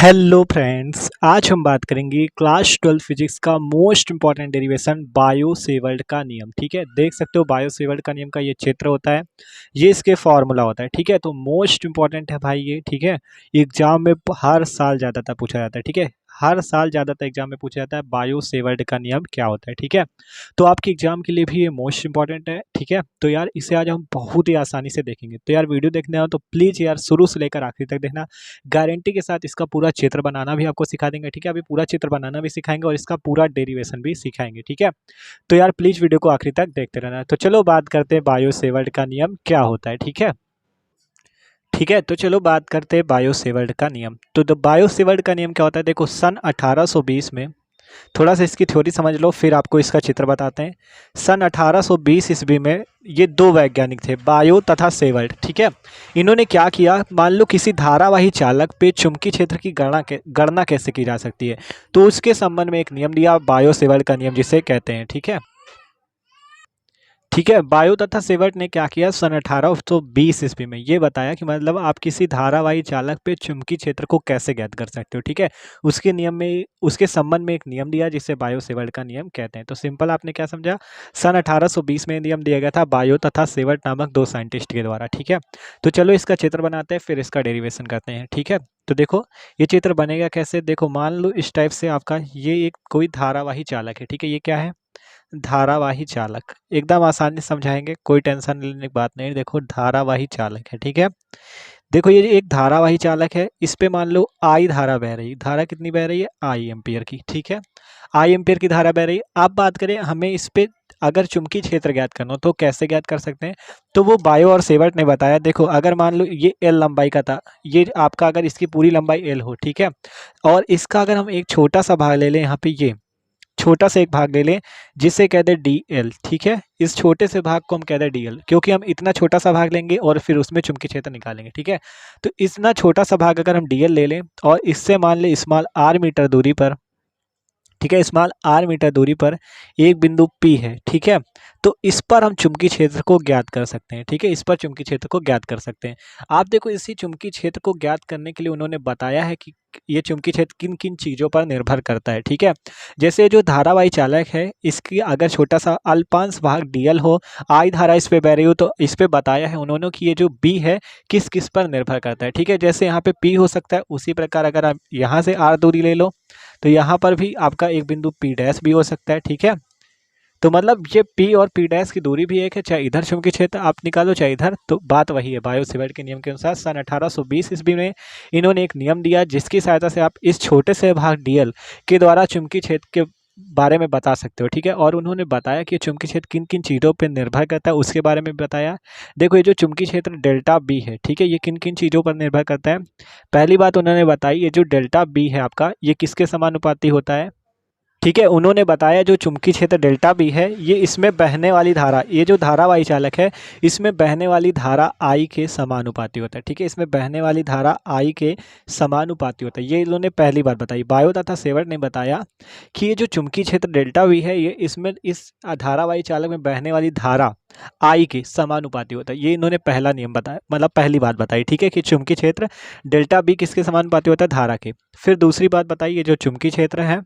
Hello friends, आज हम बात करेंगे क्लास 12 फिजिक्स का most important derivation bio Savart का नियम। ठीक है, देख सकते हो बायो सेवर्ट का नियम का ये क्षेत्र होता है, ये इसके फॉर्मूला होता है। ठीक है, तो मोस्ट इंपॉर्टेंट है भाई ये। ठीक है, एग्जाम में हर साल ज़्यादातर पूछा जाता है। ठीक है, हर साल ज़्यादातर एग्जाम में पूछा जाता है बायो सेवर्ट का नियम क्या होता है। ठीक है, तो आपके एग्जाम के लिए भी ये मोस्ट इंपॉर्टेंट है। ठीक है, तो यार इसे आज हम बहुत ही आसानी से देखेंगे। तो यार वीडियो देखने हो तो प्लीज़ यार शुरू से लेकर आखिरी तक देखना। गारंटी के साथ इसका पूरा चित्र बनाना भी आपको सिखा देंगे। ठीक है, अभी पूरा चित्र बनाना भी सिखाएंगे और इसका पूरा डेरिवेशन भी सिखाएंगे। ठीक है, तो यार प्लीज वीडियो को आखिरी तक देखते रहना। तो चलो बात करते हैं बायो सेवर्ट का नियम क्या होता है। ठीक है, तो चलो बात करते हैं बायो सेवर्ट का नियम। तो बायो सेवर्ट का नियम क्या होता है, देखो सन 1820 में, थोड़ा सा इसकी थ्योरी समझ लो फिर आपको इसका चित्र बताते हैं। सन 1820 ईस्वी में ये दो वैज्ञानिक थे, बायो तथा सेवर्ट। ठीक है, इन्होंने क्या किया, मान लो किसी धारावाही चालक पे चुंबकीय क्षेत्र की गणना कैसे की जा सकती है, तो उसके संबंध में एक नियम दिया, बायो सेवर्ट का नियम जिसे कहते हैं। ठीक है, बायो तथा सेवर्ट ने क्या किया, सन 1820 ईस्वी में ये बताया कि मतलब आप किसी धारावाही चालक पे चुंबकीय क्षेत्र को कैसे ज्ञात कर सकते हो। ठीक है, उसके नियम में, उसके संबंध में एक नियम दिया जिसे बायो सेवर्ट का नियम कहते हैं। तो सिंपल आपने क्या समझा, सन 1820 में नियम दिया गया था बायो तथा सेवर्ट नामक दो साइंटिस्ट के द्वारा। ठीक है, तो चलो इसका चित्र बनाते हैं फिर इसका डेरिवेशन करते हैं। ठीक है, तो देखो ये चित्र बनेगा कैसे, देखो मान लो इस टाइप से आपका ये एक कोई धारावाही चालक है। ठीक है, ये क्या है, धारावाही चालक। एकदम आसानी से समझाएंगे, कोई टेंशन लेने की बात नहीं। देखो धारावाही चालक है। ठीक है, देखो ये एक धारावाही चालक है, इस पे मान लो आई धारा बह रही है। धारा कितनी बह रही है, आई एम्पियर की। ठीक है, आई एम्पियर की धारा बह रही है। अब बात करें हमें इस पे अगर चुंबकीय क्षेत्र ज्ञात करना हो तो कैसे ज्ञात कर सकते हैं, तो वो बायो और सेवर्ट ने बताया। देखो अगर मान लो ये एल लंबाई का था, ये आपका अगर इसकी पूरी लंबाई एल हो, ठीक है, और इसका अगर हम एक छोटा सा भाग ले लें, यहाँ पे ये छोटा सा एक भाग ले लें जिसे कहते हैं डी एल। ठीक है, इस छोटे से भाग को हम कहते हैं डी एल, क्योंकि हम इतना छोटा सा भाग लेंगे और फिर उसमें चुंबकीय क्षेत्र निकालेंगे। ठीक है, तो इतना छोटा सा भाग अगर हम डी एल ले लें और इससे मान लें स्मॉल आर मीटर दूरी पर, ठीक है, स्मॉल आर मीटर दूरी पर एक बिंदु P है। ठीक है, तो इस पर हम चुंबकीय क्षेत्र को ज्ञात कर सकते हैं। ठीक है, इस पर चुंबकीय क्षेत्र को ज्ञात कर सकते हैं। आप देखो इसी चुंबकीय क्षेत्र को ज्ञात करने के लिए उन्होंने बताया है कि ये चुंबकीय क्षेत्र किन किन चीज़ों पर निर्भर करता है। ठीक है, जैसे जो धारावाही चालक है इसकी अगर छोटा सा अल्पांश भाग डीएल हो, आई धारा इस पे बह रही हो, तो इस पे बताया है उन्होंने कि ये जो बी है किस किस पर निर्भर करता है। ठीक है, जैसे यहाँ पे पी हो सकता है, उसी प्रकार अगर आप यहाँ से आर दूरी ले लो तो यहाँ पर भी आपका एक बिंदु पी डैश भी हो सकता है। ठीक है, तो मतलब ये पी और पी डैश की दूरी भी एक है, चाहे इधर चुंबकीय क्षेत्र आप निकालो चाहे इधर, तो बात वही है। बायो सेवर्ट के नियम के अनुसार सन 1820 ईस्वी में इन्होंने एक नियम दिया जिसकी सहायता से आप इस छोटे से भाग डीएल के द्वारा चुंबकीय क्षेत्र के बारे में बता सकते हो। ठीक है, और उन्होंने बताया कि चुंबकीय क्षेत्र किन किन चीज़ों पर निर्भर करता है उसके बारे में बताया। देखो ये जो चुंबकीय क्षेत्र डेल्टा बी है, ठीक है, ये किन किन चीज़ों पर निर्भर करता है। पहली बात उन्होंने बताई, ये जो डेल्टा बी है आपका, ये किसके समानुपाती होता है। ठीक है, उन्होंने बताया जो चुंबकीय क्षेत्र डेल्टा बी है, ये इसमें बहने वाली धारा, ये जो धारावाही चालक है इसमें बहने वाली धारा आई के समानुपाती होता है। ठीक है, इसमें बहने वाली धारा आई के समानुपाती होता है, ये इन्होंने पहली बार बताई। बायो तथा सेवर्ट ने बताया कि ये जो चुंबकीय क्षेत्र डेल्टा बी है, ये इसमें इस धारावाही चालक में बहने वाली धारा आई के समानुपाती होता है। ये इन्होंने पहला नियम बताया, मतलब पहली बात बताई। ठीक है, कि चुंबकीय क्षेत्र डेल्टा बी किसके समानुपाती होता है, धारा के। फिर दूसरी बात बताई, ये जो चुंबकीय क्षेत्र है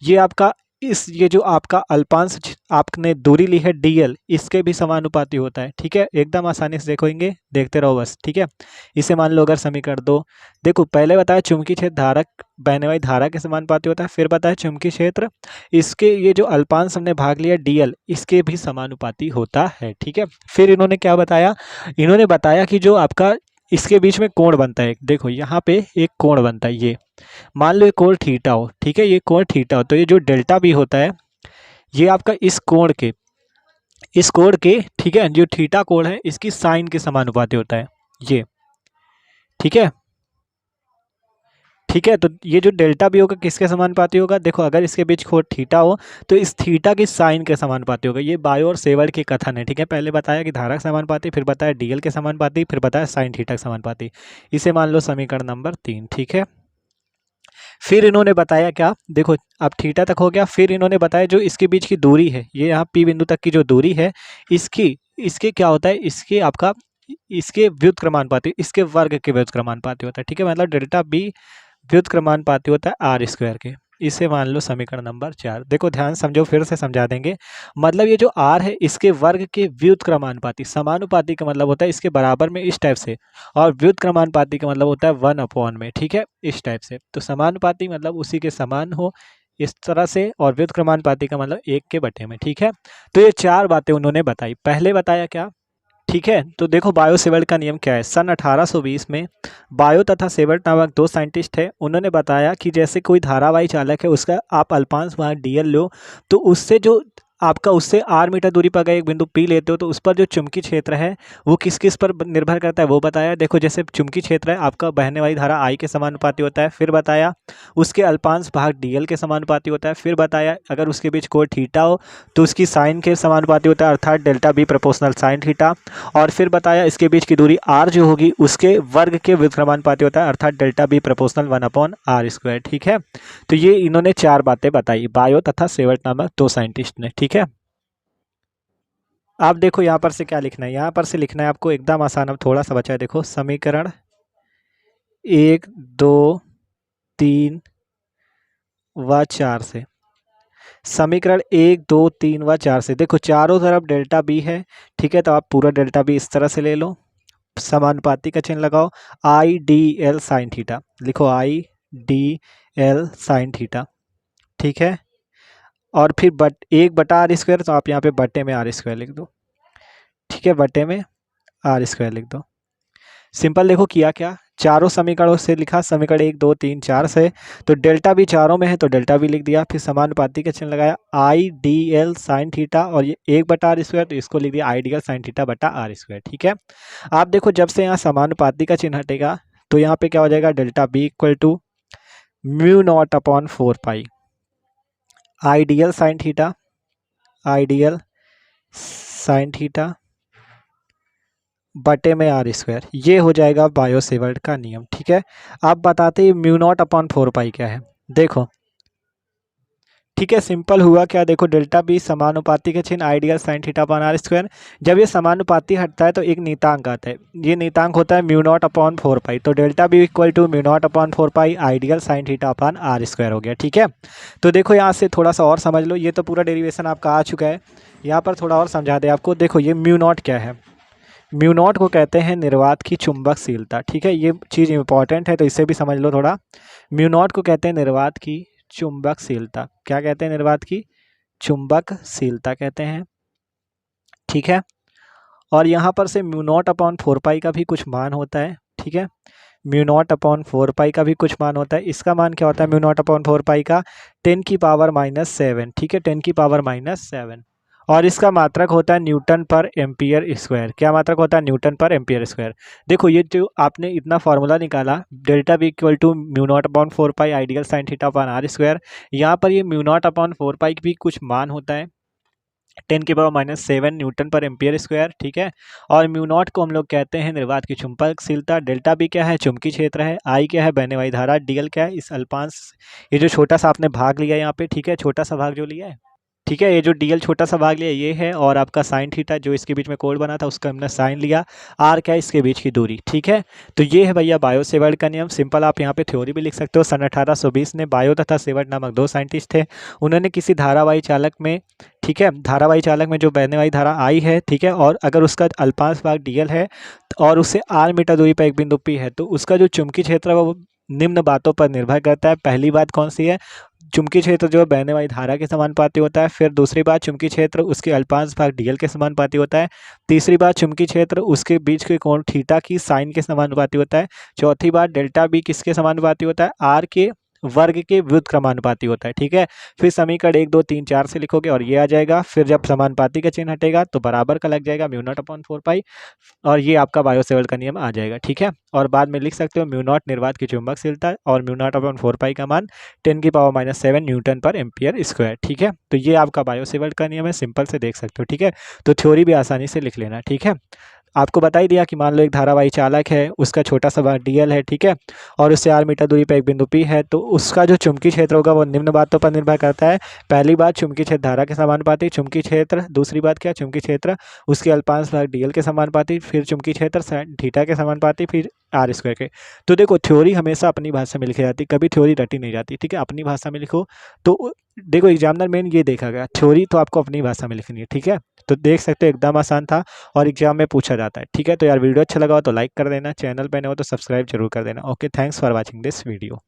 ये आपका ये जो आपका अल्पांश आपने दूरी ली है डीएल, इसके भी समानुपाती होता है। ठीक है, एकदम आसानी से देखोगे, देखते रहो बस। ठीक है, इसे मान लो अगर समीकरण दो, देखो पहले बताया चुंबकीय क्षेत्र धारक बहने वाली धारा के समानुपाती होता है, फिर बताया चुंबकीय क्षेत्र इसके ये जो अल्पांश हमने भाग लिया डीएल, इसके भी समानुपाती होता है। ठीक है, फिर इन्होंने क्या बताया, इन्होंने बताया कि जो आपका इसके बीच में कोण बनता है, देखो यहाँ पे एक कोण बनता है, ये मान लो ये कोण थीटा हो। ठीक है, ये कोण थीटा हो, तो ये जो डेल्टा बी होता है ये आपका इस कोण के ठीक है, जो थीटा कोण है इसकी साइन के समानुपाती होता है ये। ठीक है, ठीक है, तो ये जो डेल्टा बी होगा किसके समानुपाती होगा, देखो अगर इसके बीच कोण थीटा हो तो इस थीटा की साइन के समानुपाती होगा। ये बायो और सेवर्ट के कथन है। ठीक है, पहले बताया कि धारा के समानुपाती, फिर बताया डीएल के समानुपाती, फिर बताया साइन थीटा के समानुपाती। इसे मान लो समीकरण नंबर 3। ठीक है, फिर इन्होंने बताया क्या, देखो अब थीटा तक हो गया, फिर इन्होंने बताया जो इसके बीच की दूरी है, ये यहाँ पी बिंदु तक की जो दूरी है, इसके क्या होता है, इसके आपका इसके व्युत्क्रमानुपाती, इसके वर्ग के व्युत्क्रमानुपाती होता है। ठीक है, मतलब डेल्टा बी व्युत्क्रमानुपाती होता है आर स्क्वायर के। इसे मान लो समीकरण नंबर 4। देखो ध्यान समझो, फिर से समझा देंगे। मतलब ये जो आर है इसके वर्ग के व्युत्क्रमानुपाती, समानुपाती का मतलब होता है इसके बराबर में इस टाइप से, और व्युत्क्रमानुपाती का मतलब होता है 1/, में, ठीक है, इस टाइप से। तो समानुपाती मतलब उसी के समान हो इस तरह से, और व्युत्क्रमानुपाती का मतलब 1/, में, ठीक है। तो ये 4 बातें उन्होंने बताई। पहले बताया क्या, ठीक है। तो देखो बायो सेवर्ट का नियम क्या है। सन 1820 में बायो तथा सेवर्ट नामक 2 साइंटिस्ट है, उन्होंने बताया कि जैसे कोई धारावाही चालक है उसका आप अल्पांश भाग डीएल लो, तो उससे जो आपका उससे r मीटर दूरी पर अगर एक बिंदु P लेते हो तो उस पर जो चुंबकीय क्षेत्र है वो किस किस पर निर्भर करता है वो बताया। देखो जैसे चुंबकीय क्षेत्र है आपका बहने वाली धारा I के समानुपाती होता है। फिर बताया उसके अल्पांश भाग dl के समानुपाती होता है। फिर बताया अगर उसके बीच कोण थीटा हो तो उसकी साइन के समानुपाती होता है, अर्थात delta B proportional sine theta. और फिर बताया इसके बीच की दूरी r जो होगी उसके वर्ग के व्युत्क्रमानुपाती होता है, अर्थात डेल्टा बी प्रोपोर्शनल 1/r², ठीक है। तो ये इन्होंने 4 बातें बताई बायो तथा सेवर्ट नामक 2 साइंटिस्ट ने, ठीक है। आप देखो यहाँ पर से क्या लिखना है, यहाँ पर से लिखना है आपको एकदम आसान। अब थोड़ा सा बचा है, देखो समीकरण 1, 2, 3 व 4 से, समीकरण 1, 2, 3 व 4 से देखो चारों तरफ डेल्टा बी है, ठीक है। तो आप पूरा डेल्टा बी इस तरह से ले लो, समानुपाती का चिन्ह लगाओ, I D L sine theta लिखो, I D L sine theta, ठीक है। और फिर 1/r², तो आप यहाँ पे बटे में r² लिख दो, ठीक है, बटे में r² लिख दो। सिंपल। देखो किया क्या, चारों समीकरणों से लिखा, समीकरण 1, 2, 3, 4 से, तो डेल्टा भी चारों में है तो डेल्टा भी लिख दिया। फिर समानुपाती का चिन्ह लगाया, आई डी एल साइन थीटा, और ये 1/r², तो इसको लिख दिया आई डी एल साइन थीटा बटा r², ठीक है। आप देखो जब से यहाँ समानुपाती का चिन्ह हटेगा तो यहाँ पे क्या हो जाएगा, delta B equal to μ0/4 ideal sine theta, ideal sine theta बटे में r², ये हो जाएगा बायो सेवर्ट का नियम, ठीक है। अब बताते हैं μ0/4 क्या है। देखो ठीक है, सिंपल हुआ क्या, देखो डेल्टा बी समानुपाती के चिन्ह ideal sine theta upon r²। जब ये समानुपाती हटता है तो एक नीतांक आता है, ये नीतांक होता है μ0/4, तो delta B equal to μ0/4 ideal sine theta upon r² हो गया, ठीक है। तो देखो यहाँ से थोड़ा सा और समझ लो, ये तो पूरा डेरिवेशन आपका आ चुका है, यहाँ पर थोड़ा और समझा दे आपको। देखो ये μ0 क्या है, μ0 को कहते हैं निर्वात की चुंबकशीलता, ठीक है। ये चीज़ इंपॉर्टेंट है तो इसे भी समझ लो थोड़ा। μ0 को कहते हैं निर्वात की चुंबकशीलता, क्या कहते हैं, निर्वात की चुंबकशीलता कहते हैं, ठीक है। और यहाँ पर से μ0/4 का भी कुछ मान होता है, ठीक है। μ0/4 का भी कुछ मान होता है। इसका मान क्या होता है μ0/4 का, 10⁻⁷, ठीक है, 10⁻⁷। और इसका मात्रक होता है न्यूटन पर एम्पियर स्क्वायर। क्या मात्रक होता है, न्यूटन पर एम्पियर स्क्वायर। देखो ये जो आपने इतना फॉर्मूला निकाला, delta B equal to μ0/4 ideal sine theta upon r², यहाँ पर ये μ0/4 की भी कुछ मान होता है, 10⁻⁷ न्यूटन पर एम्पियर स्क्वायर, ठीक है। और μ0 को हम लोग कहते हैं निर्वात की चुंबकशीलता, डेल्टा बी क्या है, चुंबकीय क्षेत्र है, आई क्या है, बहने वाली धारा, डीएल क्या है, इस अल्पांश, ये जो छोटा सा आपने भाग लिया यहाँ पे, ठीक है, छोटा सा भाग जो लिया है, ठीक है, ये जो डीएल छोटा सा भाग लिया ये है, और आपका साइन थीटा जो इसके बीच में कोण बना था उसका हमने साइन लिया, आर क्या है, इसके बीच की दूरी, ठीक है। तो ये है भैया बायो सेवर्ट का नियम। सिंपल, आप यहाँ पे थ्योरी भी लिख सकते हो। सन 1820 में बायो तथा सेवर्ट नामक 2 साइंटिस्ट थे, उन्होंने किसी धारावाही चालक में, ठीक है, धारावाही चालक में जो बहने वाली धारा आई है, ठीक है, और अगर उसका अल्पांश भाग डीएल है और उससे r मीटर दूरी पर एक बिंदु P है, तो उसका जो चुंबकीय क्षेत्र है वो निम्न बातों पर निर्भर करता है। पहली बात कौन सी है, चुंबकीय क्षेत्र जो है बहने वाली धारा के समानुपाती होता है। फिर दूसरी बात, चुंबकीय क्षेत्र उसके अल्पांश भाग डीएल के समानुपाती होता है। तीसरी बात, चुंबकीय क्षेत्र उसके बीच के कोण थीटा की साइन के समानुपाती होता है। चौथी बात, डेल्टा बी किसके समानुपाती होता है, आर के वर्ग के व्युत्क्रमानुपाती होता है, ठीक है। फिर समीकरण 1, 2, 3, 4 से लिखोगे और ये आ जाएगा। फिर जब समानुपाती का चिन्ह हटेगा तो बराबर का लग जाएगा μ0/4, और ये आपका बायो सेवर्ट का नियम आ जाएगा, ठीक है। और बाद में लिख सकते हो μ0 निर्वात की चुंबकशीलता और μ0/4 का मान 10⁻⁷ न्यूटन पर एम्पियर स्क्वायर, ठीक है। तो ये आपका बायो सेवर्ट का नियम है, सिंपल से देख सकते हो, ठीक है। तो थ्योरी भी आसानी से लिख लेना, ठीक है। आपको बता ही दिया कि मान लो एक धारावाही चालक है, उसका छोटा सा बार डीएल है, ठीक है, और उससे 4 मीटर दूरी पर एक बिंदु पी है, तो उसका जो चुंबकीय क्षेत्र होगा वो निम्न बातों पर निर्भर करता है। पहली बात, चुंबकीय क्षेत्र धारा के समानुपाती, चुंबकीय क्षेत्र, दूसरी बात क्या, चुंबकीय क्षेत्र उसके अल्पांश भाग डीएल के समानुपाती, फिर चुंबकीय क्षेत्र साइन थीटा के समानुपाती, फिर आर स्क्वायर के। तो देखो थ्योरी हमेशा अपनी भाषा में लिखी जाती है, कभी थ्योरी रटी नहीं जाती, ठीक है, अपनी भाषा में लिखो। तो देखो एग्जामिनर मेन ये देखा गया, थ्योरी तो आपको अपनी भाषा में लिखनी है, ठीक है। तो देख सकते हो एकदम आसान था और एग्जाम में पूछा जाता है, ठीक है। तो यार वीडियो अच्छा लगा हो तो लाइक कर देना, चैनल पे नए हो तो सब्सक्राइब जरूर कर देना। Okay, thanks for watching this video.